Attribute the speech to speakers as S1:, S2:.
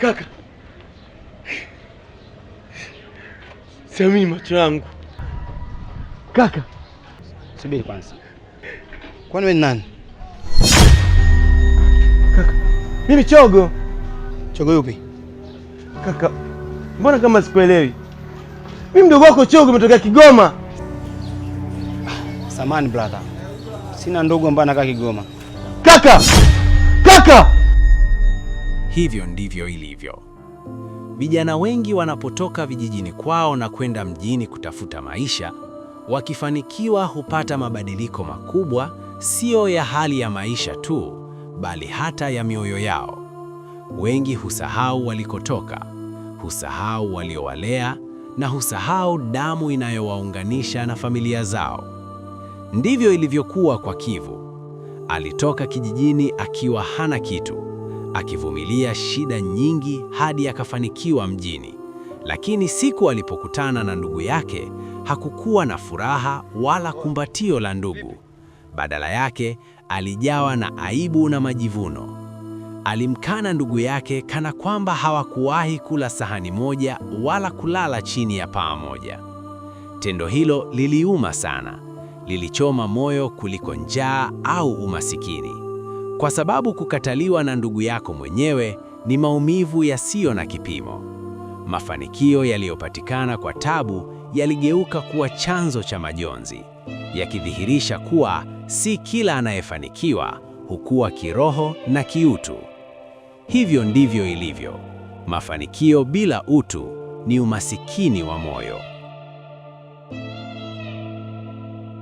S1: Kaka, siamini macho yangu. Kaka,
S2: subiri kwanza. Kwani wewe ni nani?
S1: Kaka, mimi Chogo.
S2: Chogo yupi?
S1: Kaka, mbona kama sikuelewi? Mimi mdogo wako Chogo, umetokea Kigoma.
S2: Samahani brother. Sina ndugu ambaye anakaa Kigoma.
S1: Kaka! Kaka!
S3: Hivyo ndivyo ilivyo. Vijana wengi wanapotoka vijijini kwao na kwenda mjini kutafuta maisha, wakifanikiwa hupata mabadiliko makubwa, sio ya hali ya maisha tu, bali hata ya mioyo yao. Wengi husahau walikotoka, husahau waliowalea, na husahau damu inayowaunganisha na familia zao. Ndivyo ilivyokuwa kwa Kivu. Alitoka kijijini akiwa hana kitu, akivumilia shida nyingi hadi akafanikiwa mjini. Lakini siku alipokutana na ndugu yake, hakukuwa na furaha wala kumbatio la ndugu. Badala yake, alijawa na aibu na majivuno. Alimkana ndugu yake kana kwamba hawakuwahi kula sahani moja wala kulala chini ya paa moja. Tendo hilo liliuma sana. Lilichoma moyo kuliko njaa au umasikini. Kwa sababu kukataliwa na ndugu yako mwenyewe ni maumivu yasiyo na kipimo. Mafanikio yaliyopatikana kwa tabu yaligeuka kuwa chanzo cha majonzi, yakidhihirisha kuwa si kila anayefanikiwa hukua kiroho na kiutu. Hivyo ndivyo ilivyo. Mafanikio bila utu ni umasikini wa moyo.